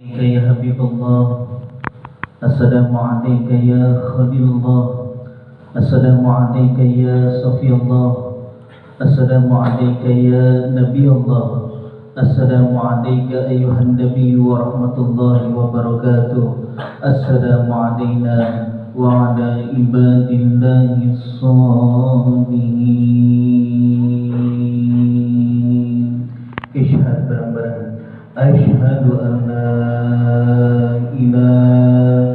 Ya Habibullah, Assalamualaikum ya Khalilullah, Assalamualaikum ya Safiyullah, Assalamualaikum ya Nabiullah, Assalamualaikum ayuhan Nabi wa rahmatullahi wa barakatuh. Assalamualaikum wa ala ibadillahi sholihin. Ishhad bareng-bareng. Asyhadu an la ilaha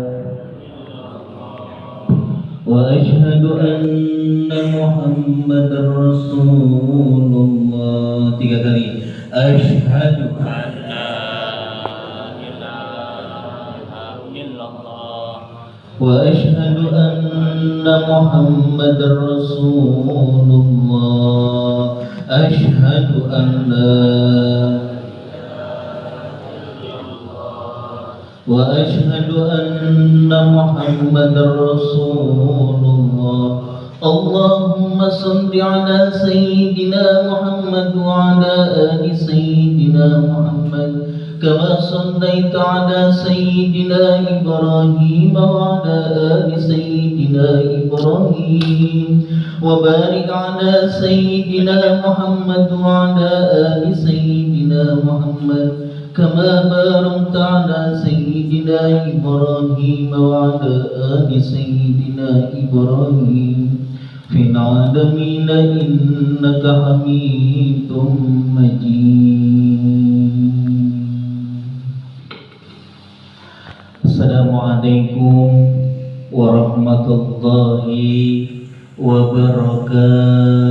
wa asyhadu anna Muhammadar Rasulullah. Tiga kali. Asyhadu an la ilaha illallah wa asyhadu anna Muhammadar Rasulullah. Asyhadu an la wa asyhadu anna Muhammadar Rasulullah. Allahumma salli ala sayyidina Muhammad wa ala ali sayyidina Muhammad kama sallaita ala sayyidina Ibrahim wa ala ali sayyidina Ibrahim wa barik ala sayyidina Muhammad wa ala ali sayyidina Muhammad كما باركت على سيدنا إبراهيم وعلى آل سيدنا إبراهيم في العالمين إنك حميد مجيد. السلام عليكم ورحمة الله وبركاته.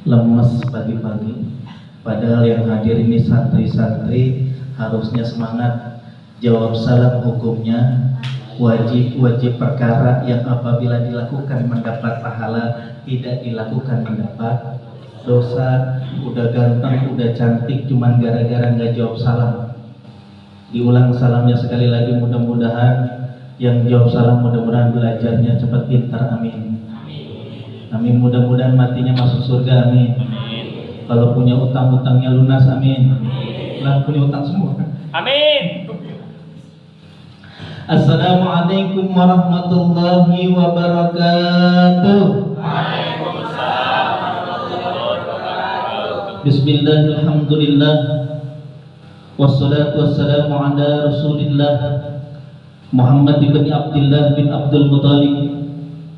Lemes pagi-pagi, padahal yang hadir ini santri-santri harusnya semangat. Jawab salam hukumnya wajib perkara yang apabila dilakukan mendapat pahala, tidak dilakukan mendapat dosa. Udah ganteng, udah cantik, cuman gara-gara nggak jawab salam. Diulang salamnya sekali lagi, mudah-mudahan yang jawab salam mudah-mudahan belajarnya cepat pintar, amin. Amin, mudah-mudahan matinya masuk surga, amin. Kalau punya utang-utangnya lunas, amin. Lah punya utang semua, amin. Assalamualaikum warahmatullahi wabarakatuh. Waalaikumsalam warahmatullahi wabarakatuh. Bismillah, alhamdulillah, wassalatu wassalamu ala rasulillah Muhammad bin Abdullah bin Abdul Muttalib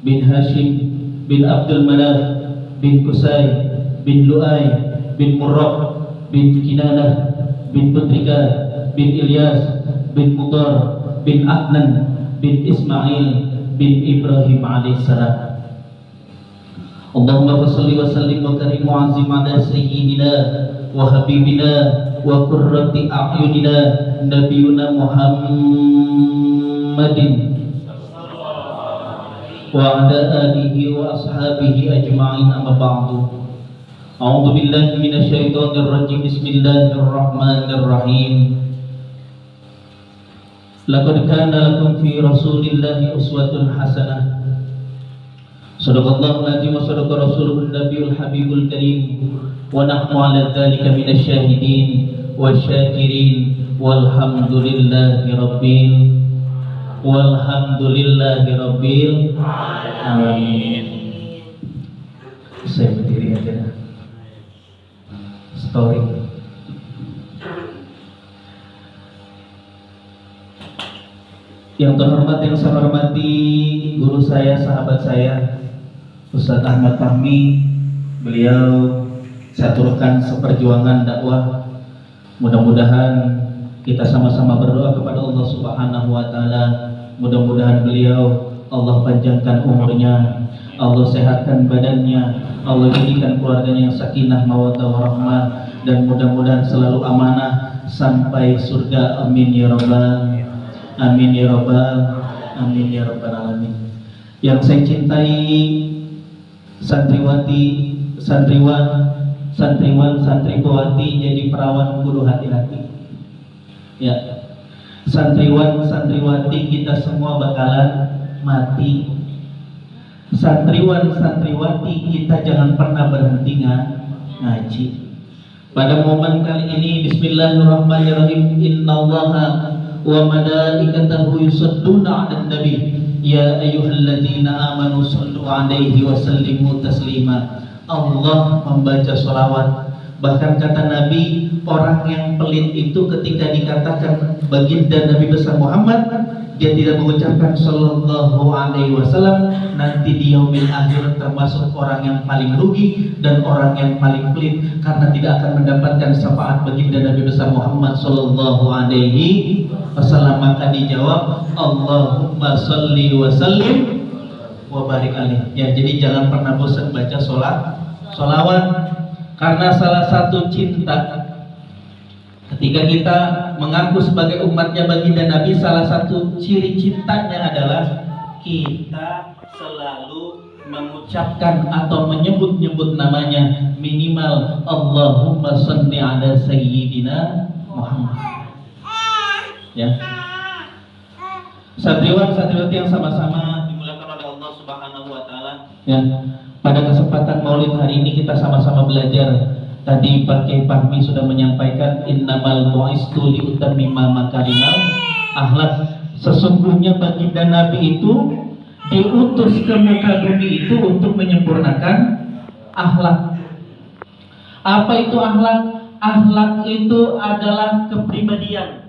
bin Hashim bin Abdul Manaf bin Qusay bin Lu'ay bin Murrah bin Kinanah bin Putrika bin Ilyas bin Mudar bin Adnan bin Ismail bin Ibrahim alaihissalam. Allahumma salli wa sallim wa karim wa azim ala sayyidina wa habibina wa qurrati a'yunina nabiyuna Muhammadin wa ala alihi wa ashabihi ajma'in, amma ba'du. A'udzu billahi minasyaitonir rajim. Bismillahirrahmanirrahim. Laqad kana lakum fi Rasulillahi uswatun hasanah. Shadaqallahul azim wa shadaqa rasuluhun nabiyul habibul karim wa nahnu 'ala dzalika minasyahidin wasyakirin walhamdulillahi rabbil alamin. Saya berdiri aja. Story. Yang terhormat, yang saya hormati guru saya, sahabat saya, Ustadz Ahmad Fahmi. Beliau saya turunkan seperjuangan dakwah. Mudah-mudahan kita sama-sama berdoa kepada Allah Subhanahu wa taala. Mudah-mudahan beliau Allah panjangkan umurnya, Allah sehatkan badannya, Allah jadikan keluarganya yang sakinah mawaddah warahmah, dan mudah-mudahan selalu amanah sampai surga. Amin ya rabbal amin ya rabbal amin ya rabbal alamin. Yang saya cintai santriwati, santriwan, santriwati, jadi perawan kudu hati-hati. Ya, Santriwan santriwati kita semua bakalan mati. Santriwan santriwati kita jangan pernah berhenti ngaji. Pada momen kali ini, bismillahirrahmanirrahim, innallaha wa malaikatahu yusholluna 'alan nabi ya ayyuhalladzina amanu shollu 'alaihi wa sallimu taslima. Allah membaca sholawat. Bahkan kata Nabi, orang yang pelit itu ketika dikatakan baginda Nabi besar Muhammad, dia tidak mengucapkan sallallahu alaihi wasallam, nanti di yaumil akhir termasuk orang yang paling rugi dan orang yang paling pelit, karena tidak akan mendapatkan syafaat baginda Nabi besar Muhammad sallallahu alaihi wasallam. Maka dijawab Allahumma sholli wa sallim wa barik alaihi. Ya, jadi jangan pernah bosan baca sholawat, karena salah satu cinta ketika kita mengaku sebagai umatnya baginda Nabi, salah satu ciri cintanya adalah kita selalu mengucapkan atau menyebut-nyebut namanya minimal Allahumma sholli ala sayyidina Muhammad. Ya, santriwan santriwati yang sama-sama dimuliakan oleh Allah Subhanahu wa taala. Ya, pada kesempatan Maulid hari ini kita sama-sama belajar. Tadi Pak Kiai Fahmi sudah menyampaikan innamal bu'istu liutammima makarimal akhlak. Sesungguhnya baginda Nabi itu diutus ke muka bumi itu untuk menyempurnakan akhlak. Apa itu akhlak? Akhlak itu adalah kepribadian.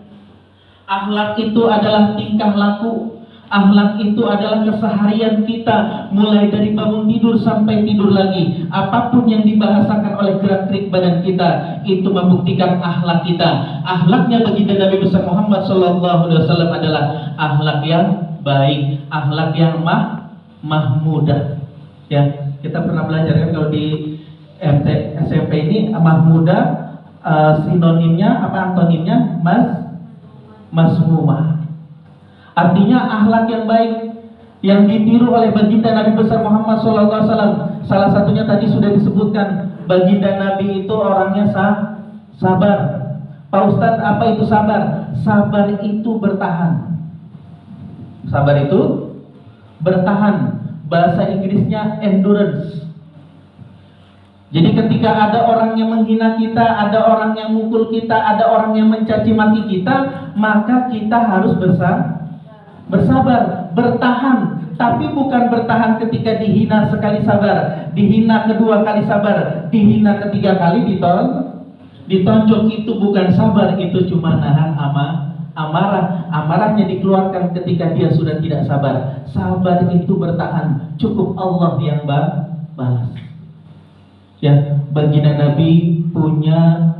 Akhlak itu adalah tingkah laku. Akhlak itu adalah keseharian kita, mulai dari bangun tidur sampai tidur lagi. Apapun yang dibahasakan oleh gerak-gerik badan kita, itu membuktikan akhlak kita. Akhlaknya baginda Nabi besar Muhammad SAW adalah akhlak yang baik, akhlak yang mahmudah. Ya, kita pernah belajar kan kalau di SMP ini mahmudah, sinonimnya apa, antonimnya masmumah. Artinya akhlak yang baik yang ditiru oleh baginda Nabi besar Muhammad SAW. Salah satunya tadi sudah disebutkan, baginda Nabi itu orangnya sabar. Pak Ustadz, apa itu sabar? Sabar itu bertahan. Sabar itu bertahan. Bahasa Inggrisnya endurance. Jadi ketika ada orang yang menghina kita, ada orang yang mukul kita, ada orang yang mencaci maki kita, maka kita harus bersabar, bertahan. Tapi bukan bertahan ketika dihina sekali sabar, dihina kedua kali sabar, dihina ketiga kali ditonjok. Itu bukan sabar, itu cuma nahan amarah. Amarahnya dikeluarkan ketika dia sudah tidak sabar. Sabar itu bertahan, cukup Allah yang balas. Ya, baginda Nabi punya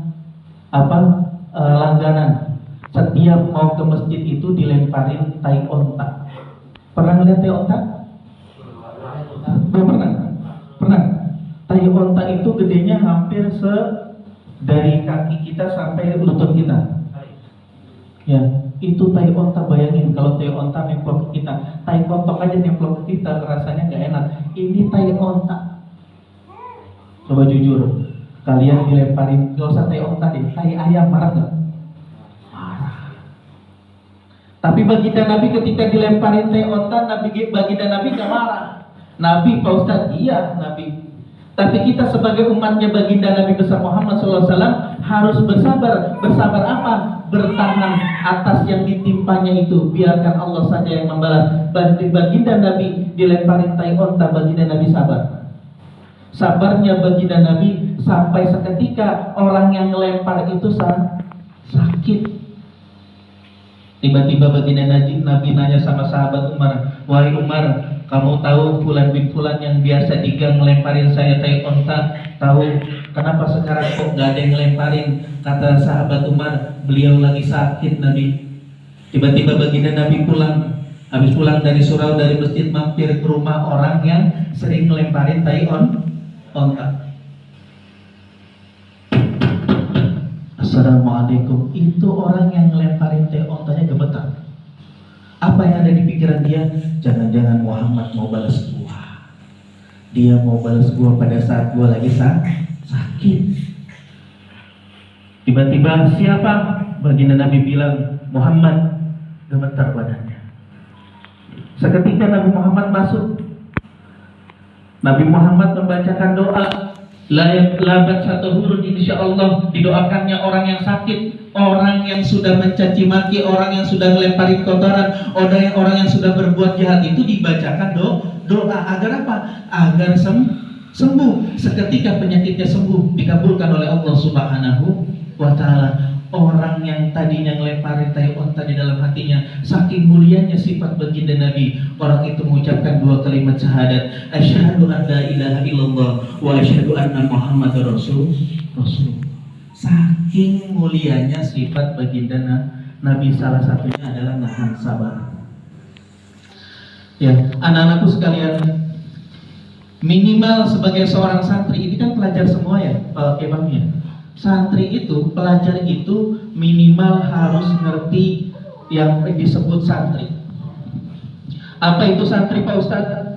langganan. Setiap mau ke masjid itu dilemparin tai onta. Pernah ngeliat tai onta? Belum pernah? Pernah. Tai onta itu gedenya hampir dari kaki kita sampai lutut kita. Ya, itu tai onta. Bayangin kalau tai onta nemplok ke kita. Tai kotok aja nemplok ke kita, rasanya nggak enak. Ini tai onta. Coba jujur, kalian dilemparin, gak usah tai onta deh, tai ayam, marah nggak? Tapi baginda Nabi ketika dilemparin tai onta, baginda Nabi gak marah. Nabi, Pak Ustadz, iya Nabi. Tapi kita sebagai umatnya baginda Nabi besar Muhammad SAW harus bersabar. Bersabar apa? Bertahan atas yang ditimpanya itu. Biarkan Allah saja yang membalas. Baginda Nabi dilemparin tai onta, baginda Nabi sabar. Sabarnya baginda Nabi sampai seketika orang yang lempar itu sakit. Tiba-tiba baginda Nabi nanya sama sahabat Umar, "Wahai Umar, kamu tahu Fulan bin Fulan yang biasa di gang ngelemparin saya tai onta? Tahu kenapa sekarang kok gak ada yang ngelemparin?" Kata sahabat Umar, "Beliau lagi sakit Nabi." Tiba-tiba baginda Nabi pulang. Habis pulang dari surau, dari masjid, mampir ke rumah orang yang sering ngelemparin tai onta. Assalamualaikum. Itu orang yang ngelemparin tai ontanya gemetar. Apa yang ada di pikiran dia? Jangan-jangan Muhammad mau balas gua. Dia mau balas gua pada saat gua lagi sakit. Tiba-tiba siapa? Baginda Nabi bilang, "Muhammad, gemetar badannya. Seketika Nabi Muhammad masuk. Nabi Muhammad membacakan doa, labat satu huruf, insya Allah didoakannya orang yang sakit, orang yang sudah mencaci maki, orang yang sudah melempari kotoran, orang yang sudah berbuat jahat, itu dibacakan doa agar apa? Agar sembuh. Seketika penyakitnya sembuh, dikabulkan oleh Allah Subhanahu wa Ta'ala. Orang yang tadinya ngelempari tai onta di dalam hatinya, saking mulianya sifat baginda Nabi, orang itu mengucapkan 2 kalimat syahadat, asyhadu an la ilaha illallah wa asyhadu anna muhammadar rasul. Saking mulianya sifat baginda Nabi, salah satunya adalah nahan sabar. Ya, anak-anakku sekalian, minimal sebagai seorang santri, ini kan pelajar semua ya, Pak Kemamnya. Santri itu, pelajar itu minimal harus ngerti yang disebut santri. Apa itu santri, Pak Ustadz?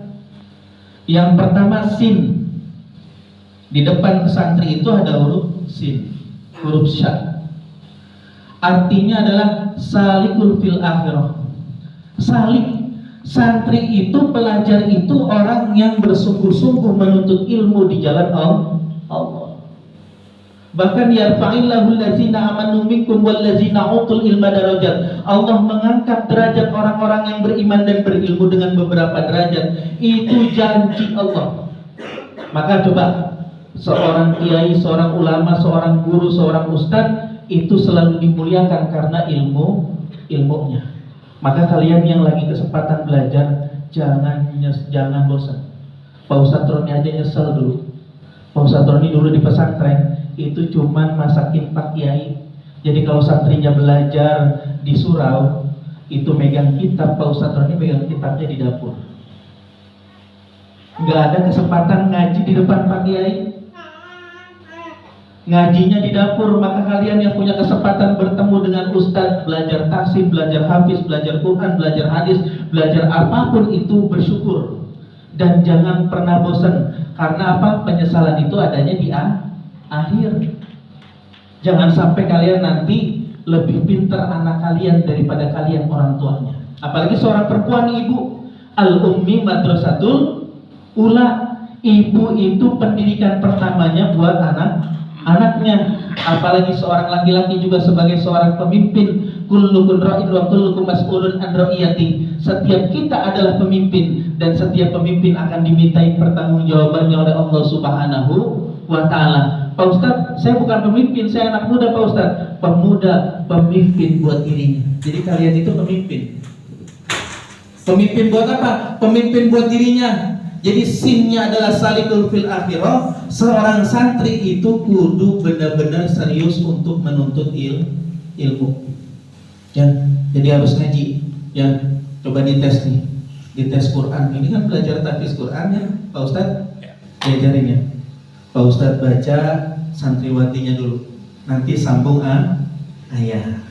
Yang pertama sin. Di depan santri itu ada huruf sin, huruf sya. Artinya adalah salikul fil akhirah. Salik. Santri itu, pelajar itu orang yang bersungguh-sungguh menuntut ilmu di jalan Allah. Bahkan yarfa'illahu allazina amanu minkum wallazina utul ilma darajat. Allah mengangkat derajat orang-orang yang beriman dan berilmu dengan beberapa derajat. Itu janji Allah. Maka coba, seorang kiai, seorang ulama, seorang guru, seorang ustadz itu selalu dimuliakan karena ilmunya. Maka kalian yang lagi kesempatan belajar, jangan bosan. Pak Ustadz Roni aja nyesel dulu. Pak Ustadz Roni dulu di pesantren itu cuman masakin Pak Kiai. Jadi kalau santrinya belajar di surau, itu megang kitab, Pak Ustadz Roni megang kitabnya di dapur. Nggak ada kesempatan ngaji di depan Pak Kiai, ngajinya di dapur. Maka kalian yang punya kesempatan bertemu dengan Ustadz, belajar tahsin, belajar hafiz, belajar Quran, belajar hadis, belajar apapun itu, bersyukur. Dan jangan pernah bosan. Karena apa? Penyesalan itu adanya di akhir. Jangan sampai kalian nanti lebih pintar anak kalian daripada kalian orang tuanya. Apalagi seorang perempuan, ibu. Al-ummi madrasatul ula. Ibu itu pendidikan pertamanya buat anaknya. Apalagi seorang laki-laki juga sebagai seorang pemimpin. Kullukum ra'in wa kullukum mas'ulun an ra'iyati. Setiap kita adalah pemimpin, dan setiap pemimpin akan dimintai pertanggungjawabannya oleh Allah Subhanahu wa Ta'ala. Pak Ustadz, saya bukan pemimpin, saya anak muda, Pak Ustadz. Pemuda, pemimpin buat dirinya. Jadi kalian itu pemimpin. Pemimpin buat apa? Pemimpin buat dirinya. Jadi sinnya adalah salikul fil akhirah. Seorang santri itu kudu benar-benar serius untuk menuntut ilmu. Ya, jadi harus ngaji. Ya, coba dites nih, dites Quran. Ini kan belajar tahfiz Quran ya, Pak Ustadz. Diajarin ya. Pak Ustadz baca santriwatinya dulu. Nanti sambung ayah.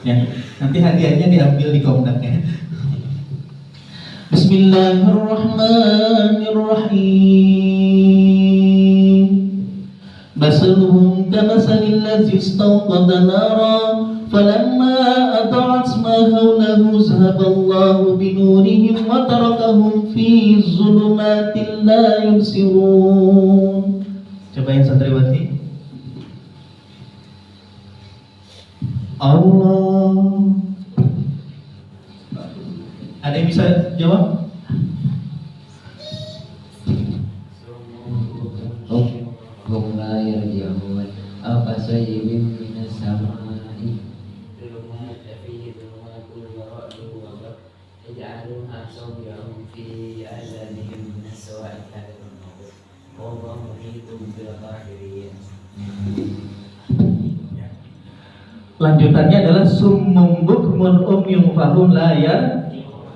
Ya, nanti hadiahnya diambil di komnaknya. Bismillahirrahmanirrahim. Basaluhum kamasalil ladzi istawqada nara falamma ada'at ma hawlahu zahaballahu binurihim wa tarakahum fi zulumatin la yubsirun. Cobain santriwati. Allah. Ada yang bisa jawab? Hum la yarji'un aw kasayyibin minas samai dhulumat fihi dhulumatul wara'u wa yaj'alun asabi'ahum fi azanihim minas sawa'iqi wallahu muhitun bil kafirin. Lanjutannya adalah summum bukmun umyun fahum la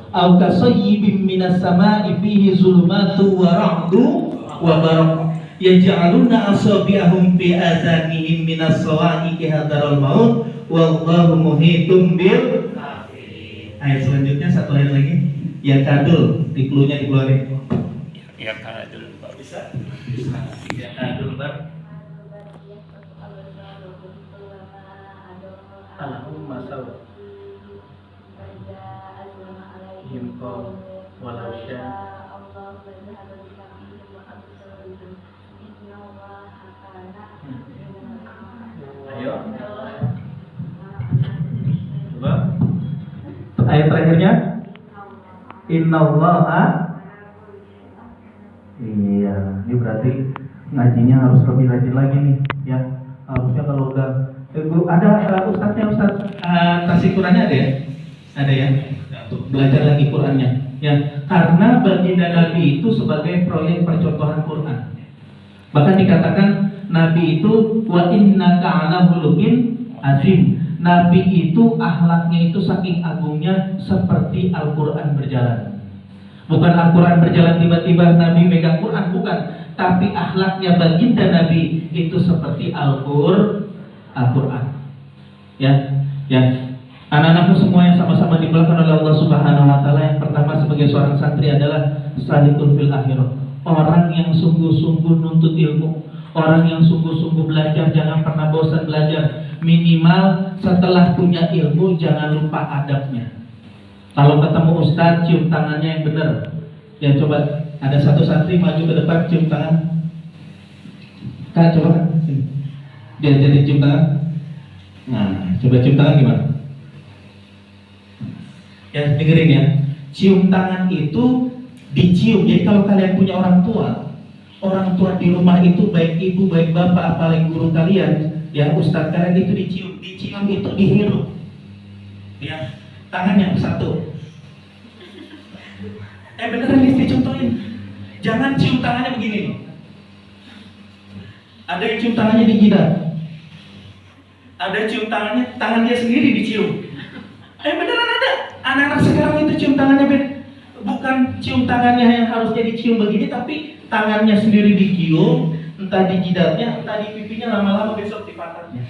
aw kasayyibin minas sama'i fihi zulumatu wa ra'du wa baraq yaj'aluna asabi'ahum fi azanihim minas sawa'iqi hadaral maut wallahu muhitum bil kafirin. Ayat selanjutnya, satu ayat lagi. Ya kadul, diklunya dikeluarin. Ya kadul, bisa? Bisa. Ya kadul, Bar. Alhamdulillah. walau syaa ayo coba ayat terakhirnya innallaha. Iya, ini berarti ngajinya harus lebih rajin lagi nih ya. Harusnya kalau udah ada ustadznya, tasik Qurannya ada ya? Ada ya? Untuk belajar lagi Qurannya ya. Karena baginda Nabi itu sebagai proyek percontohan Quran. Bahkan dikatakan Nabi itu wa innaka ala khuluqin azim. Nabi itu akhlaknya itu saking agungnya seperti Al-Quran berjalan. Bukan Al-Quran berjalan tiba-tiba Nabi megang Quran, bukan. Tapi akhlaknya baginda Nabi itu seperti Al-Quran. Ya, ya. Anak-anakku semua yang sama-sama dibelakang oleh Allah Subhanahu Wa Taala. Yang pertama sebagai seorang santri adalah salikun fil akhirah. Orang yang sungguh-sungguh nuntut ilmu, orang yang sungguh-sungguh belajar, jangan pernah bosan belajar. Minimal setelah punya ilmu jangan lupa adabnya. Kalau ketemu ustadz cium tangannya yang benar. Ya coba ada satu santri maju ke depan cium tangan. Kak coba dia jadi cium tangan. Nah coba cium tangan gimana? Ya dengerin ya. Cium tangan itu dicium. Jadi kalau kalian punya orang tua di rumah itu baik ibu baik bapak apalagi guru kalian, ya ustadz kalian itu dicium itu dihirup. Ya tangannya satu. Beneran dicontohin. Jangan cium tangannya begini. Ada yang cium tangannya di jidat. Ada cium tangan dia sendiri dicium. Beneran ada. Anak-anak sekarang itu cium tangannya bukan cium tangannya yang harusnya dicium begini, tapi tangannya sendiri dicium, entah di jidatnya, entah di pipinya, lama-lama besok di pantatnya.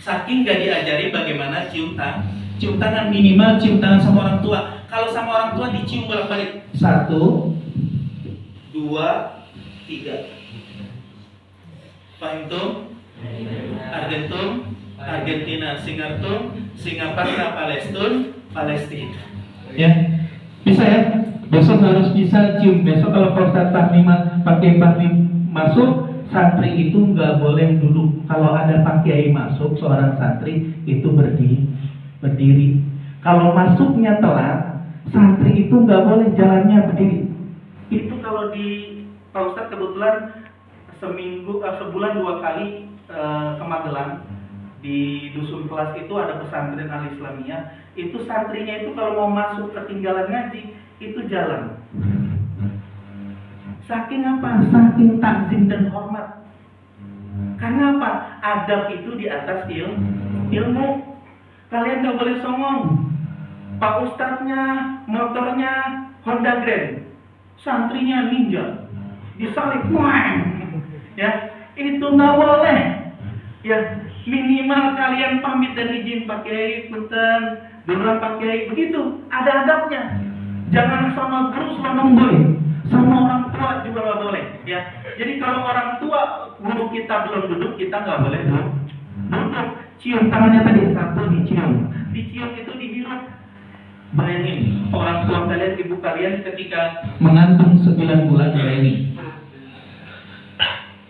Saking gak diajari bagaimana cium tangan minimal cium tangan sama orang tua. Kalau sama orang tua dicium bolak-balik 1, 2, 3. Fahimtum? Argentum, Argentina, Singartum, Singapura, Palestina. Ya, bisa ya. Besok harus bisa cium. Besok kalau Ustaz Fahmi pakai Fahmi masuk, santri itu nggak boleh duduk. Kalau ada Pak Kiai masuk, seorang santri itu berdiri. Kalau masuknya telat, santri itu nggak boleh jalannya berdiri. Itu kalau di Pak Ustaz kebetulan sebulan 2 kali ke Magelang. Di dusun kelas itu ada pesantren Al-Islamiyah. Itu santrinya itu kalau mau masuk ketinggalan ngaji itu jalan. Saking apa? Saking takzim dan hormat. Karena apa? Adab itu di atas ilmu. Kalian gak boleh songong. Pak Ustadznya motornya Honda Grand, santrinya Ninja, disalip, ya itu nggak boleh. Ya minimal kalian pamit dan izin Pak Kiai, punten, duluan Pak Kiai, begitu. Ada adabnya. Jangan sama guru selonong, sama orang tua juga nggak boleh. Ya, jadi kalau orang tua guru kita belum duduk, kita nggak boleh duduk. Cium tangannya tadi, 1 dicium itu dihirup. Bayangin orang tua kalian, ibu kalian ketika mengandung 9 bulan, bayangin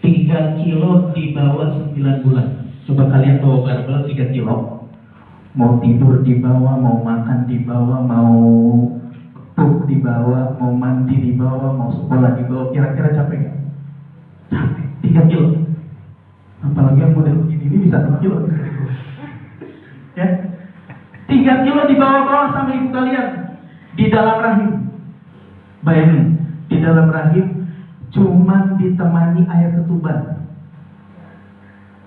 3 kilo di bawah 9 bulan. Coba kalian bawa barbel 3 kilo, mau tidur di bawah, mau makan di bawah, mau pup di bawah, mau mandi di bawah, mau sekolah di bawah, kira-kira capek nggak? Capek, 3 kilo. Apalagi yang model begini ini bisa 6 kilo. Ya, 3 kilo di bawah-bawah sama ibu kalian di dalam rahim. Bayangin, di dalam rahim cuman ditemani air ketuban.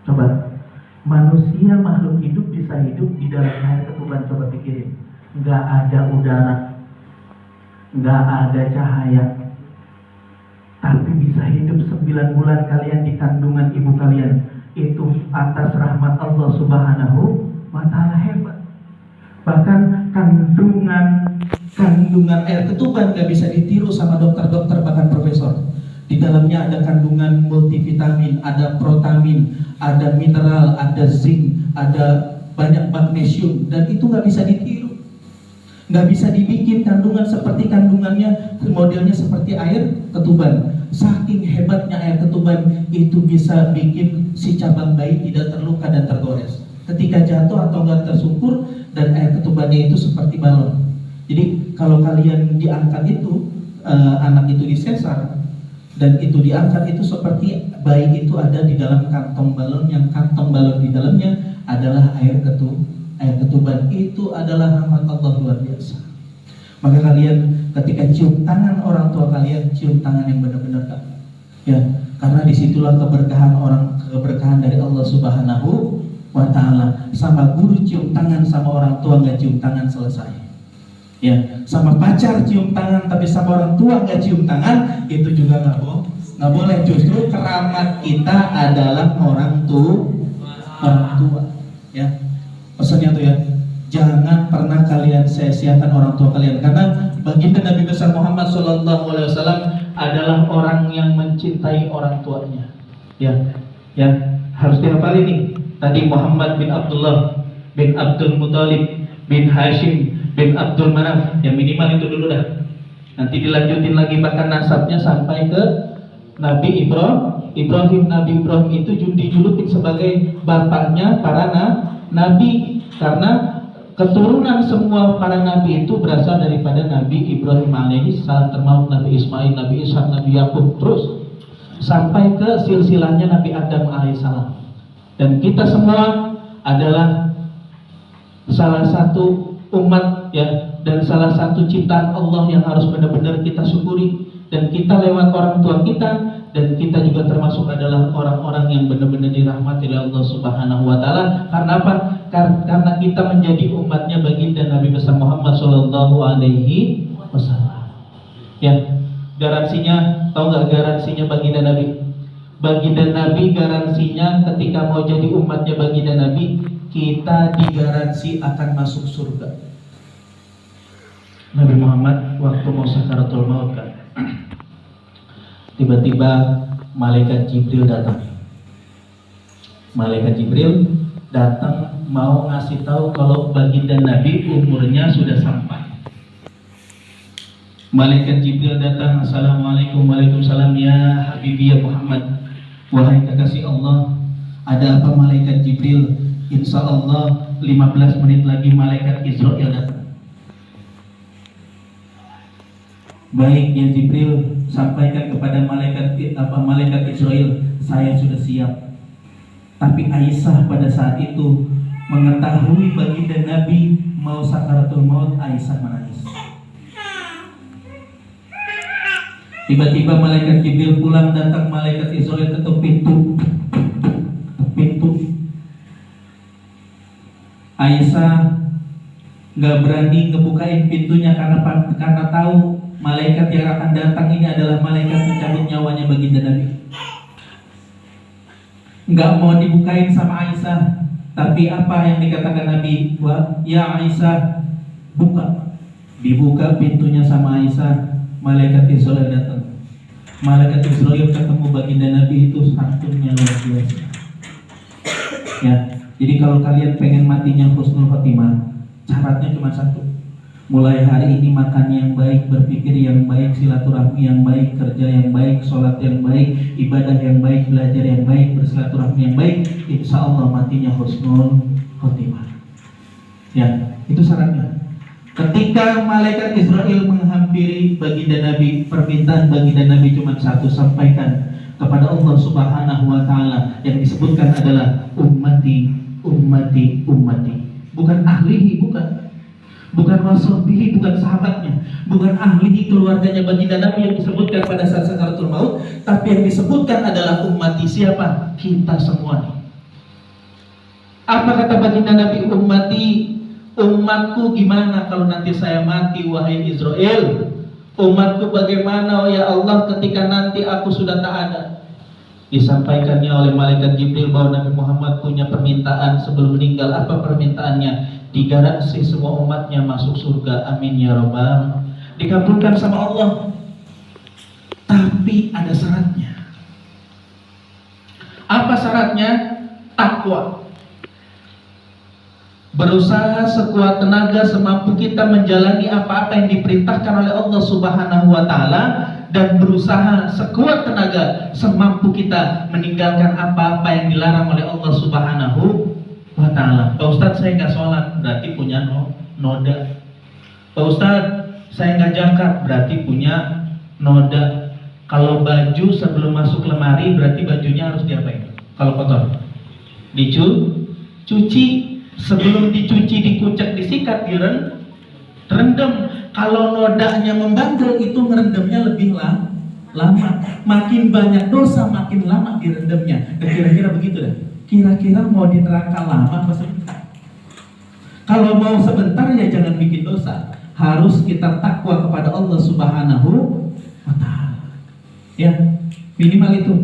Coba, manusia makhluk hidup bisa hidup di dalam air ketuban. Coba pikirin, nggak ada udara, nggak ada cahaya, tapi bisa hidup 9 bulan kalian di kandungan ibu kalian. Itu atas rahmat Allah Subhanahu wa Ta'ala, hebat. Bahkan kandungan air ketuban gak bisa ditiru sama dokter-dokter bahkan profesor. Di dalamnya ada kandungan multivitamin, ada protamin, ada mineral, ada zinc, ada banyak magnesium, dan itu gak bisa ditiru. Nggak bisa dibikin kandungan seperti kandungannya, modelnya seperti air ketuban. Saking hebatnya air ketuban itu bisa bikin si cabang bayi tidak terluka dan tergores ketika jatuh atau nggak tersungkur, dan air ketubannya itu seperti balon. Jadi kalau kalian diangkat itu, anak itu disesar dan itu diangkat, itu seperti bayi itu ada di dalam kantong balon, yang kantong balon di dalamnya adalah air ketuban. Itu adalah rahmat Allah luar biasa. Maka kalian ketika cium tangan orang tua kalian, cium tangan yang benar-benar Kak. Ya, karena disitulah keberkahan dari Allah Subhanahu wa Ta'ala. Sama guru cium tangan sama orang tua, nggak cium tangan selesai. Ya, sama pacar cium tangan tapi sama orang tua nggak cium tangan, itu juga nggak boleh. Justru keramat kita adalah orang tua. Ya, pesannya tuh ya, jangan pernah kalian sia-siakan orang tua kalian, karena baginda Nabi besar Muhammad SAW adalah orang yang mencintai orang tuanya. Ya, harus dihafal ini. Tadi Muhammad bin Abdullah bin Abdul Muthalib bin Hashim bin Abdul Manaf, yang minimal itu dulu dah. Nanti dilanjutin lagi bahkan nasabnya sampai ke Nabi Ibrahim. Nabi Ibrahim itu dijulukin sebagai bapaknya para nabi, karena keturunan semua para nabi itu berasal daripada Nabi Ibrahim alaihi salam, termasuk Nabi Ismail, Nabi Ishak, Nabi Yakub, terus sampai ke silsilahnya Nabi Adam alaihissalam. Dan kita semua adalah salah satu umat ya, dan salah satu ciptaan Allah yang harus benar-benar kita syukuri. Dan kita lewat orang tua kita, dan kita juga termasuk adalah orang-orang yang benar-benar dirahmati oleh Allah Subhanahu wa Ta'ala. Karena apa? Karena kita menjadi umatnya baginda Nabi besar Muhammad Sallallahu Alaihi Wasallam. Ya, garansinya, tahu nggak garansinya baginda Nabi? Baginda Nabi garansinya ketika mau jadi umatnya baginda Nabi, kita digaransi akan masuk surga. Nabi Muhammad waktu mau sakaratul maut kan, tiba-tiba malaikat Jibril datang. Malaikat Jibril datang mau ngasih tahu kalau baginda Nabi umurnya sudah sampai. Malaikat Jibril datang, assalamualaikum, waalaikumsalam ya Habibi ya Muhammad, wahai kekasih Allah. Ada apa malaikat Jibril? Insya Allah 15 menit lagi malaikat Israel datang. Baik ya Jibril, sampaikan kepada malaikat Israel, saya sudah siap. Tapi Aisyah pada saat itu mengetahui baginda Nabi mau sakaratul maut, Aisyah menangis. Tiba-tiba malaikat Jibril pulang, datang malaikat Israel ketuk pintu. Aisyah nggak berani ngebukain pintunya karena tahu malaikat yang akan datang ini adalah malaikat mencabut nyawanya baginda Nabi. Nggak mau dibukain sama Aisyah, tapi apa yang dikatakan Nabi? Wah, ya Aisyah, buka. Dibuka pintunya sama Aisyah, malaikat Israel datang. Malaikat Israel ketemu baginda Nabi itu santunnya luar biasa. Ya, jadi kalau kalian pengen matinya husnul khotimah, syaratnya cuma satu. Mulai hari ini makan yang baik, berpikir yang baik, silaturahmi yang baik, kerja yang baik, sholat yang baik, ibadah yang baik, belajar yang baik, bersilaturahmi yang baik, insya Allah matinya husnul khotimah. Ya, itu syaratnya. Ketika malaikat Israel menghampiri baginda Nabi, permintaan baginda Nabi cuma satu, sampaikan kepada Allah Subhanahu wa Ta'ala. Yang disebutkan adalah ummati, ummati, ummati. Bukan ahlihi, bukan washabihi, bukan sahabatnya, bukan ahlihi keluarganya baginda Nabi yang disebutkan pada saat sakaratul maut, tapi yang disebutkan adalah ummati. Siapa? Kita semua. Apa kata baginda Nabi? Ummati, umatku gimana kalau nanti saya mati wahai Israel? Umatku bagaimana ya Allah ketika nanti aku sudah tak ada? Disampaikannya oleh malaikat Jibril bahwa Nabi Muhammad punya permintaan sebelum meninggal. Apa permintaannya? Digaransi semua umatnya masuk surga, amin ya rabbal. Dikabulkan sama Allah. Tapi ada syaratnya. Apa syaratnya? Takwa. berusaha sekuat tenaga semampu kita menjalani apa-apa yang diperintahkan oleh Allah Subhanahu wa taala, dan berusaha sekuat tenaga semampu kita meninggalkan apa-apa yang dilarang oleh Allah Subhanahu wa taala. Pak Ustadz, saya nggak sholat, berarti punya noda. Pak Ustadz, saya nggak zakat, berarti punya noda. Kalau baju sebelum masuk lemari, berarti bajunya harus diapain? Kalau kotor, dicuci. Sebelum dicuci, dikucek, disikat, direndam. Kalau nodanya membandel, itu ngerendamnya lebih lama. Makin banyak dosa, makin lama direndamnya. Dan kira-kira begitu dah. Kira-kira mau di neraka lama apa sebentar? Kalau mau sebentar ya jangan bikin dosa. Harus kita takwa kepada Allah Subhanahu wa taala. Ya, minimal itu.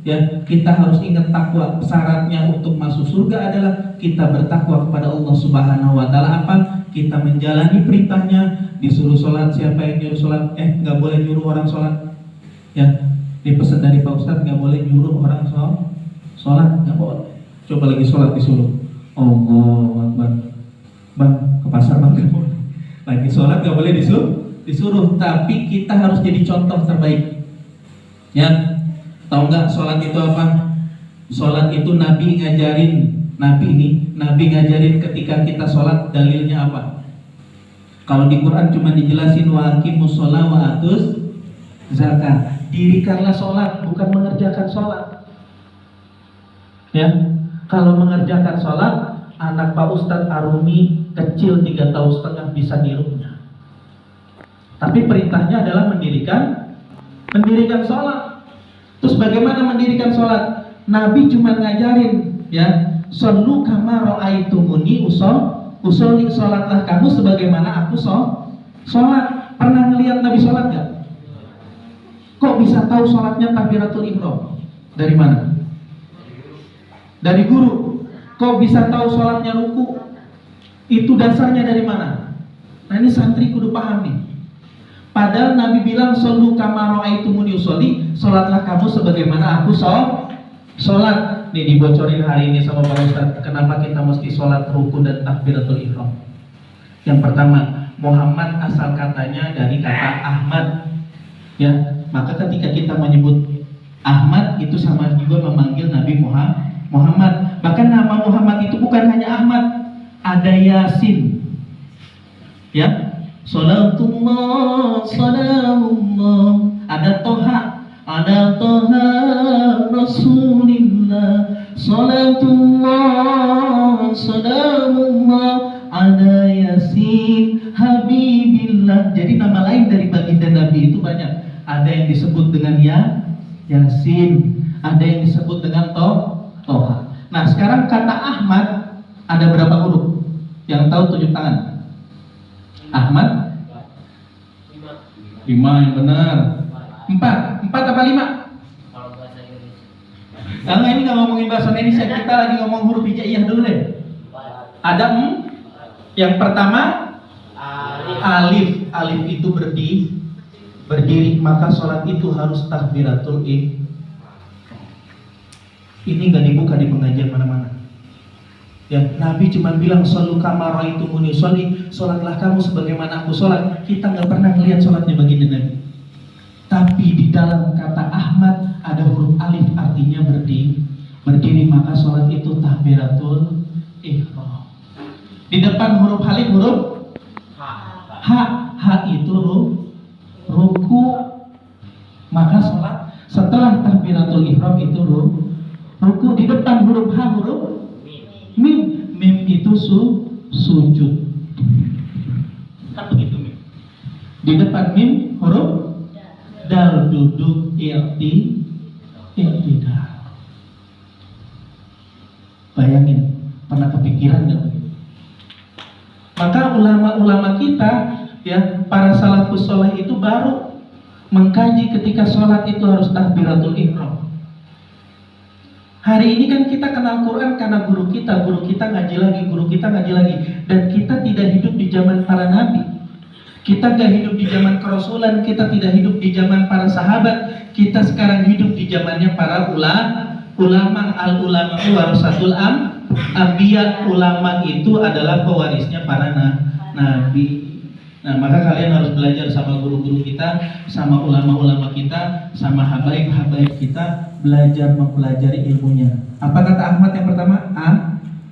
Ya, kita harus ingat takwa. Syaratnya untuk masuk surga adalah kita bertakwa kepada Allah Subhanahu wa taala. Apa? Kita menjalani perintahnya. Disuruh sholat, siapa yang nyuruh sholat? Nggak boleh nyuruh orang sholat. Ya, dipesan dari Pak Ustadz, nggak boleh nyuruh orang sholat, nggak boleh. Coba lagi sholat disuruh, oh bang ke pasar bang, nggak boleh. Lagi sholat nggak boleh disuruh. Tapi kita harus jadi contoh terbaik. Ya, tahu nggak sholat itu apa? Sholat itu Nabi ngajarin ketika kita sholat, dalilnya apa? Kalau di Quran cuma dijelasin wa aqimus sholat wa atuz zakat. Dirikanlah sholat, bukan mengerjakan sholat. Ya, kalau mengerjakan sholat, anak Pak Ustadz Arumi kecil 3 tahun setengah bisa nirunya. Tapi perintahnya adalah mendirikan sholat. Terus bagaimana mendirikan sholat? Nabi cuma ngajarin, ya, shollu kama ra'aitumuni usolli, sholatlah kamu sebagaimana aku sholat. Pernah ngelihat Nabi sholat gak? Kok bisa tahu sholatnya takbiratul ihram? Dari mana? Dari guru. Kok bisa tahu sholatnya ruku? Itu dasarnya dari mana? Nah, ini santri kudu paham nih. Padahal Nabi bilang shollu kama ra'aitumuni usolli, sholatlah kamu sebagaimana aku sholat. Nih dibocorin hari ini sama Pak Ustadz, kenapa kita mesti sholat ruku dan takbiratul ihram. Yang pertama, Muhammad asal katanya dari kata Ahmad. Ya, maka ketika kita menyebut Ahmad itu sama juga memanggil Nabi Muhammad. Bahkan nama Muhammad itu bukan hanya Ahmad, ada Yasin. Ya, salatullah, salamullah, ada Toha, ada Toha Rasulillah, salatullah, salamullah, ada Yasin Habibillah. Jadi nama lain dari baginda Nabi itu banyak. Ada yang disebut dengan Yasin, ada yang disebut dengan Toha. Nah, sekarang kata Ahmad ada berapa huruf? Yang tahu tunjuk tangan. Ahmad 5 yang benar. 4 apa 5? Kalau ini nggak ngomongin bahasa Indonesia, kita lagi ngomong huruf hijaiyah dulu deh. Ada yang pertama alif. Alif itu berdiri, maka sholat itu harus takbiratul ihram. Ini nggak dibuka di pengajian mana-mana. Ya, Nabi cuma bilang shollu kama ra'aitumuni usolli, sholatlah kamu sebagaimana aku sholat. Kita nggak pernah melihat sholatnya baginda Nabi. Tapi di dalam kata Ahmad ada huruf alif, artinya berdiri, maka sholat itu takbiratul ihram. Di depan huruf alif huruf ha itu ruku, maka sholat setelah takbiratul ihram itu ruku. Di depan huruf ha huruf mim itu sujud. Kan begitu mim. Di depan mim huruf dal, duduk, i'tidal. Bayangin, pernah kepikiran nggak begitu? Maka ulama-ulama kita, ya, para salafus sholeh itu baru mengkaji ketika sholat itu harus takbiratul ihram. Hari ini kan kita kenal Quran karena guru kita ngaji lagi, dan kita tidak hidup di zaman para nabi. Kita gak hidup di zaman kerasulan, kita tidak hidup di zaman para sahabat. Kita sekarang hidup di zamannya para ulama. Al-ulama warasatul Anbiya, ulama itu adalah pewarisnya para nabi. Nah, maka kalian harus belajar sama guru-guru kita, sama ulama-ulama kita, sama habaib-habaib kita, belajar mempelajari ilmunya. Apa kata Ahmad yang pertama?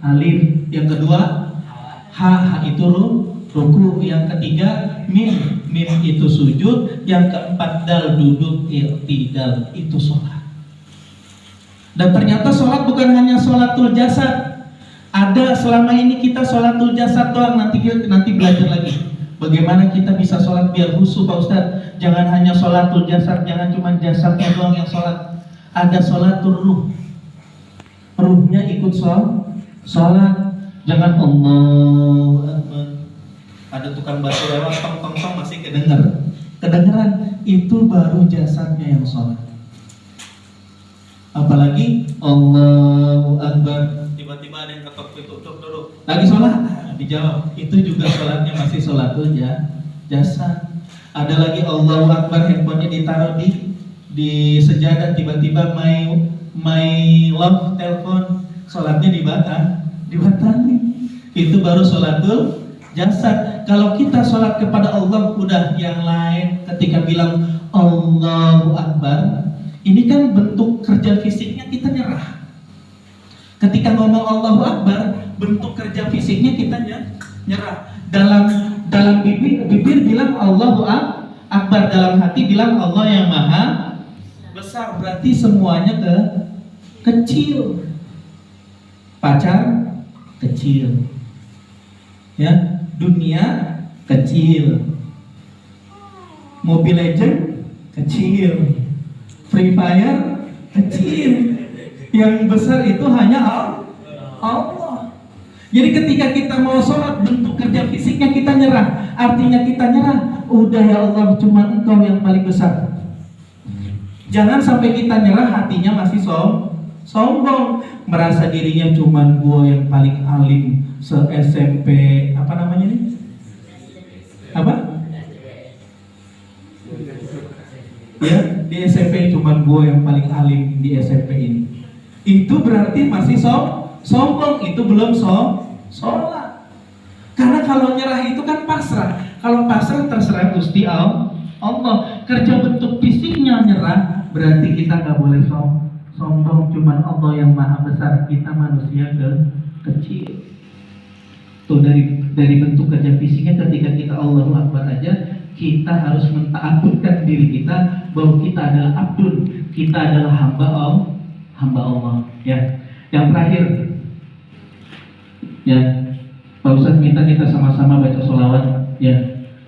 Alif. Yang kedua, ha itu ruku. Yang ketiga, mim itu sujud. Yang keempat, dal duduk, i'tidal itu sholat. Dan ternyata sholat bukan hanya sholatul jasad. Ada selama ini kita sholatul jasad doang. Nanti belajar lagi bagaimana kita bisa sholat biar khusyuk, Pak Ustadz. Jangan hanya sholatul jasad, jangan cuma jasadnya doang yang sholat. Ada sholatul ruh, ruhnya ikut sholat. Jangan Allah Akbar. Ada tukang bakso lewat, tong masih kedengeran. Itu baru jasadnya yang sholat. Apalagi Allahu Akbar, tiba-tiba ada yang ketok pintu, duduk. Lagi sholat, dijawab. Itu juga sholatnya masih sholatul jasad. Ada lagi Allahu Akbar, handphonenya ditaruh di sejadah, tiba-tiba my love telepon, sholatnya dibatani. Itu baru sholatul jasad. Kalau kita sholat kepada Allah, udah yang lain ketika bilang Allahu Akbar, ini kan bentuk kerja fisiknya kita nyerah. Ketika ngomong Allahu Akbar, bentuk kerja fisiknya kita nyerah. Dalam bibir bilang Allahu Akbar, dalam hati bilang Allah yang maha besar. Berarti semuanya kecil. Pacar kecil, ya, dunia kecil, Mobile Legend kecil, Free Fire kecil. Yang besar itu hanya Allah. Jadi ketika kita mau sholat, bentuk kerja fisiknya kita nyerah. Artinya kita nyerah, udah ya Allah, cuma Engkau yang paling besar. Jangan sampai kita nyerah, hatinya masih sombong, merasa dirinya cuma gua yang paling alim se-SMP, apa namanya nih? Apa? Ya, di SMP cuma gua yang paling alim di SMP ini. Itu berarti masih sombong, itu belum sholat. Karena kalau nyerah itu kan pasrah. Kalau pasrah terserah Gusti Allah. Kerja bentuk fisiknya nyerah, berarti kita nggak boleh sombong. Cuman Allah yang maha besar, kita manusia kecil. Tuh dari bentuk kerja fisiknya, ketika kita Allahu Akbar aja, kita harus mentaatkan diri kita bahwa kita adalah abdul, kita adalah hamba Allah. Ya, yang terakhir, ya, Pak Ustadz minta kita sama-sama baca sholawat. Ya,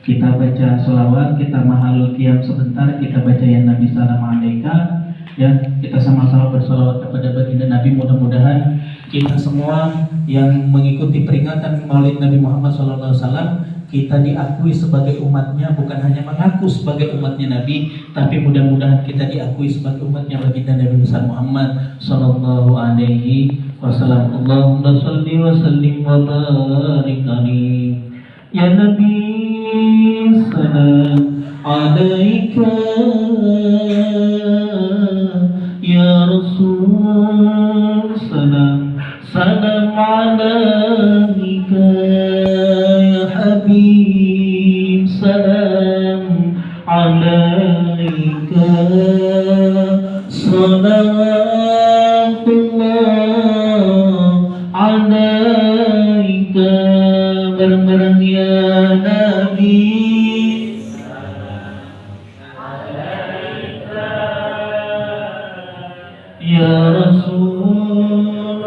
kita baca sholawat, kita mahalul qiyam sebentar, kita baca ya Nabi salam alaika. Ya, kita sama-sama bersolawat kepada baginda Nabi. Mudah-mudahan kita semua yang mengikuti peringatan Maulid Nabi Muhammad SAW, kita diakui sebagai umatnya, bukan hanya mengaku sebagai umatnya Nabi, tapi mudah-mudahan kita diakui sebagai umatnya baginda Nabi besar Muhammad Sallallahu Alaihi Wasallam. Allahumma salli wa sallim wa barik alaihi ya Nabi, salam alaika ya Rasul, salam alaika ya Habib, salam alaika, salawatullah alaika. Bareng-bareng ya Nabi, ya Rasul,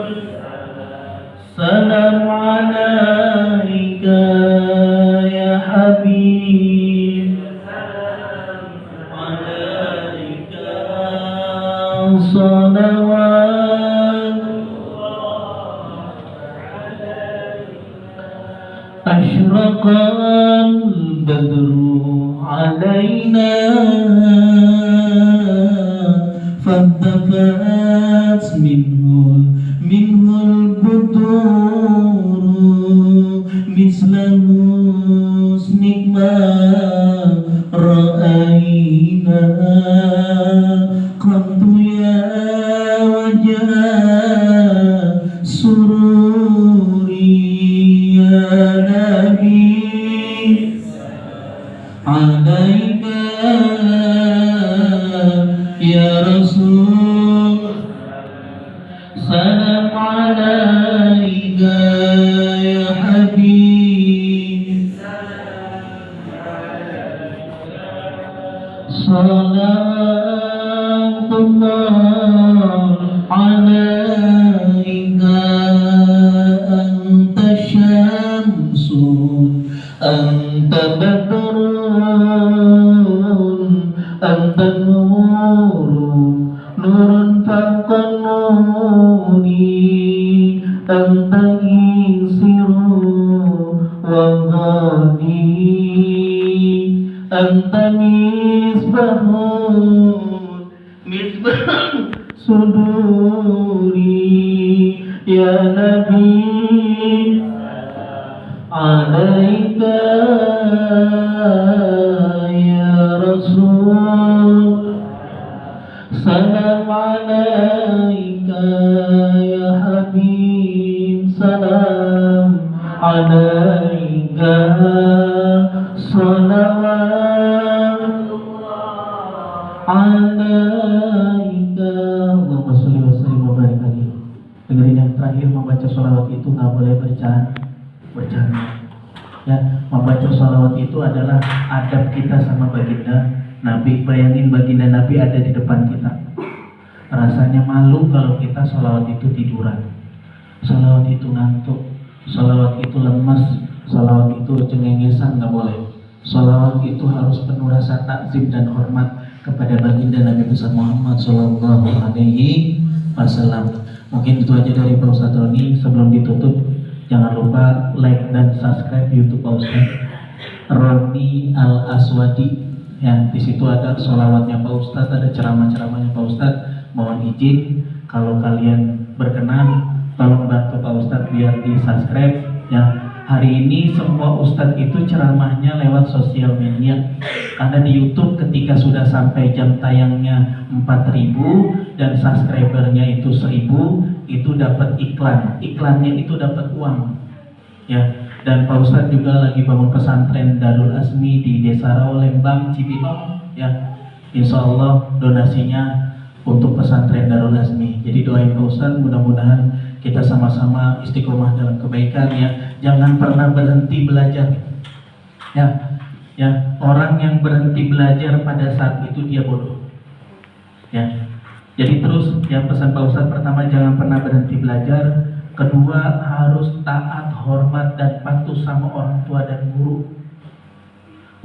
salam alaika ya Habib, alaika salawat. Asyraqal badru alaina فانتفأت منه البدور مثل حسنك ما رأينا قط يا وجه سرور alaika ya Rasul, salam alaika ya Habib, salatullah alaika anta syamsun anta badrun anta nurun nurun fawqa nuri anta insiru wa ghani anta misbahun misbah suduri ya Nabi alaika ya Rasul, salam alaika ya Habib, salam alaika, salawat alaika. Allahumma sholli wa sallim wa barik alaihi. Dengerin yang terakhir, membaca sholawat itu nggak boleh bercanda. Ya, membaca sholawat itu adalah adab kita sama baginda Nabi. Bayangin baginda Nabi ada di depan kita. Rasanya malu kalau kita sholawat itu tiduran, sholawat itu ngantuk, sholawat itu lemas, sholawat itu cengengesan, nggak boleh. Sholawat itu harus penuh rasa takzim dan hormat kepada baginda Nabi besar Muhammad Sallallahu Alaihi Wasallam. Mungkin itu aja dari Pak Ustadz Roni. Sebelum ditutup, jangan lupa like dan subscribe YouTube Pak Ustadz Roni Al Aswadi. Yang di situ ada sholawatnya Pak Ustadz, ada ceramah-ceramahnya Pak Ustadz. Mohon izin kalau kalian berkenan, tolong bantu Pak Ustadz biar di subscribe ya. Hari ini semua Ustadz itu ceramahnya lewat sosial media, karena di YouTube ketika sudah sampai jam tayangnya 4.000 dan subscribernya itu 1.000, itu dapat iklan, iklannya itu dapat uang ya. Dan Pak Ustadz juga lagi bangun pesantren Darul Azmi di Desa Rawalembang, Cibinong ya. Insya Allah donasinya untuk pesantren Darul Azmi. Jadi doain Pak Ustadz, mudah-mudahan kita sama-sama istiqomah dalam kebaikan ya. Jangan pernah berhenti belajar ya. Ya, orang yang berhenti belajar pada saat itu dia bodoh ya. Jadi terus ya, pesan Pak Ustadz, pertama jangan pernah berhenti belajar. Kedua, harus taat, hormat dan patuh sama orang tua dan guru.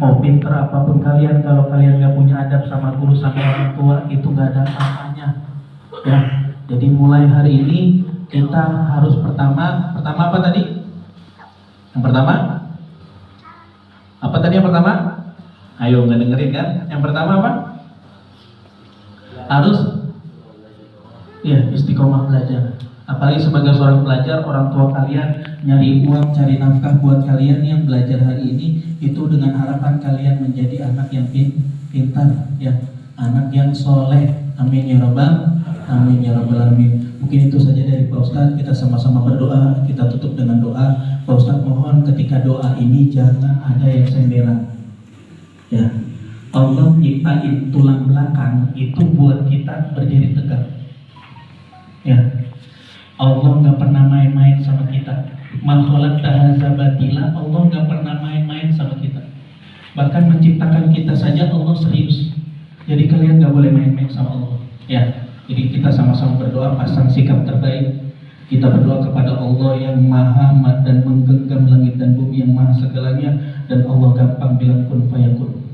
Mau pinter apapun kalian, kalau kalian gak punya adab sama guru sama orang tua, itu gak ada apa-apanya ya. Jadi mulai hari ini kita harus pertama apa tadi? Yang pertama apa tadi yang pertama? Ayo nggak dengerin kan? Yang pertama apa? Harus ya istiqomah belajar. Apalagi sebagai seorang pelajar, orang tua kalian nyari uang, cari nafkah buat kalian yang belajar hari ini, itu dengan harapan kalian menjadi anak yang pintar ya, anak yang soleh. Amin ya rabbal alamin. Mungkin itu saja dari Pak Ustadz. Kita sama-sama berdoa. Kita tutup dengan doa. Pak Ustadz mohon ketika doa ini jangan ada yang semberan ya. Allah nyiptain tulang belakang itu buat kita berdiri tegak ya. Allah gak pernah main-main sama kita. Makhluk tahazabatila, Allah gak pernah main-main sama kita. Bahkan menciptakan kita saja Allah serius. Jadi kalian gak boleh main-main sama Allah ya. Jadi kita sama-sama berdoa, pasang sikap terbaik. Kita berdoa kepada Allah yang maha dan menggenggam langit dan bumi, yang maha segalanya, dan Allah gampang bilang kun fayakun.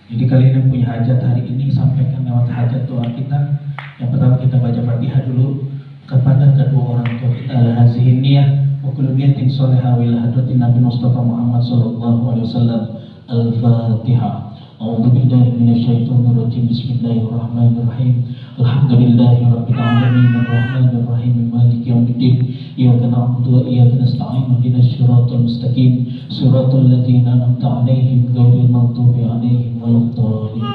Jadi kalian yang punya hajat hari ini, sampaikan lewat hajat doa kita. Yang pertama kita baca Fatihah dulu kepada kedua orang tua kita, ala hazihin niyah wa kullu niyatin sholihah wa ila hadratin Nabi Mustafa Muhammad sallallahu alaihi wasallam. Al-Fatihah. A'udzu billahi minasyaitonir rajim. Bismillahirrahmanirrahim. Alhamdulillahirabbil alamin arrahmanir rahim maliki yaumiddin. Iyyaka na'budu wa iyyaka nasta'in ihdinas siratal mustaqim siratal ladzina an'amta 'alaihim ghairil maghdubi 'alaihim waladdallin.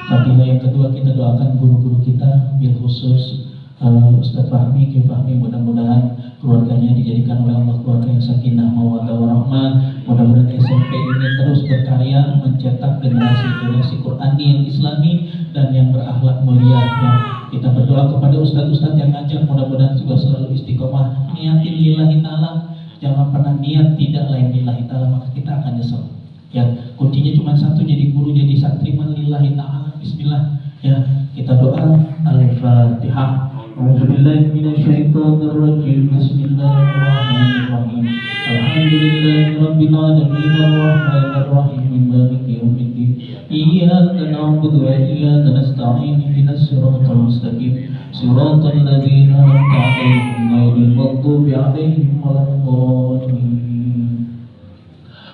Fatihah yang kedua kita doakan guru-guru kita, bil khusus Ustaz Fahmi, Ki Fahmi, mudah-mudahan keluarganya dijadikan oleh Allah keluarga yang sakinah, mawaddah warahmah. Mudah-mudahan SMP ini terus berkarya mencetak generasi-generasi Qurani yang Islami dan yang berakhlak mulia. Ya, kita berdoa kepada ustaz-ustaz yang ngajar, mudah-mudahan juga selalu istiqomah niatin lillahi ta'ala. Jangan pernah niat tidak lain lillahi ta'ala, maka kita akan nyesel. Ya, kuncinya cuma satu, jadi guru, jadi santri, lillahi ta'ala. Bismillah. Ya, kita doa. Al-Fatihah. A'udzubillahi minasyaitonir rajim. Bismillahirrahmanirrahim. Alhamdulillahirabbil alamin arrahmanir rahim maliki yaumiddin. Iyyaka na'budu wa iyyaka nasta'in. Ihdinas siratal mustaqim. Siratal ladzina an'amta 'alaihim ghairil maghdubi 'alaihim waladdallin.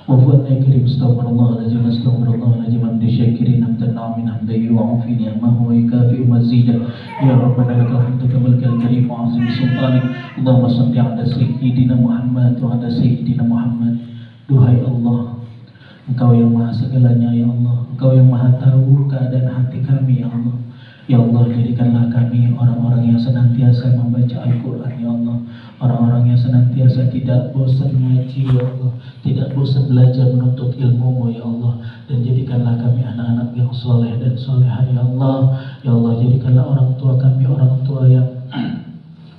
Wafat kirim astaghfirullahaladzim astaghfirullahaladzim hamdi syakirin hamdan na'min hamdan yu'afi ni'amahu wa yukafi mazidah. Ya Rabbana lakal hamdu kamal karim wa azim sultanik. Allahumma salli ala sayyidina Muhammad wa ala sayyidina Muhammad. Duhai Allah, Engkau yang maha segalanya ya Allah, Engkau yang maha tahu keadaan hati kami ya Allah. Ya Allah, jadikanlah kami orang-orang yang senantiasa membaca Al-Quran ya Allah, orang-orang yang senantiasa tidak bosan ngaji ya Allah, tidak bosan belajar menuntut ilmu-Mu ya Allah. Dan jadikanlah kami anak-anak yang soleh dan solehah ya Allah. Ya Allah, jadikanlah orang tua kami orang tua yang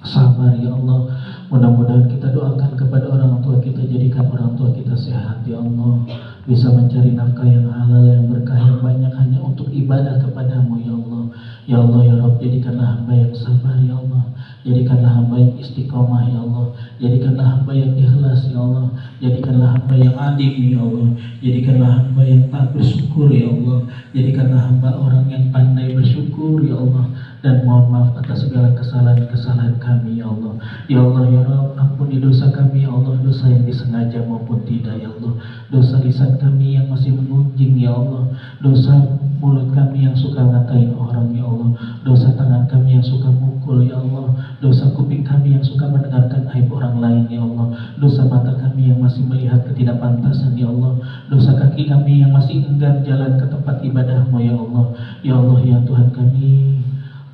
sabar ya Allah. Mudah-mudahan kita doakan kepada orang tua kita, jadikan orang tua kita sehat ya Allah, bisa mencari nafkah yang halal, yang berkah, yang banyak hanya untuk ibadah kepadamu ya Allah. Ya Allah ya Rabb, jadikanlah hamba yang sabar ya Allah, jadikanlah hamba yang istiqomah ya Allah, jadikanlah hamba yang ikhlas ya Allah, jadikanlah hamba yang adil ya Allah, jadikanlah hamba yang tak bersyukur ya Allah, jadikanlah hamba orang yang pandai bersyukur ya Allah. Dan mohon maaf atas segala kesalahan-kesalahan kami ya Allah. Ya Allah ya Rabb, ampuni dosa kami ya Allah, dosa yang disengaja maupun tidak ya Allah, dosa lisan kami yang masih mengunjing ya Allah, dosa mulut kami yang suka ngatain orang ya Allah, dosa tangan kami yang suka mukul ya Allah, dosa kuping kami yang suka mendengarkan aib orang lain ya Allah, dosa mata kami yang masih melihat ketidakpantasan ya Allah, dosa kaki kami yang masih enggan jalan ke tempat ibadahmu ya Allah. Ya Allah ya Tuhan kami,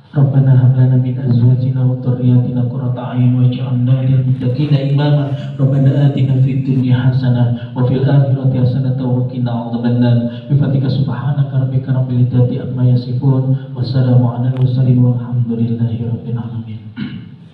Rabbana hab lana min azwajina wa dhurriyyatina qurrata a'yun waj'alna lil muttaqina imama. Rabbana atina fid dunya hasanah wa fil akhirati hasanah wa qina adzabannar. Bi fadlika subhanaka rabbika rabbil izzati amma yasifun. Wassalamu ala al mursalin walhamdulillahi rabbil alamin.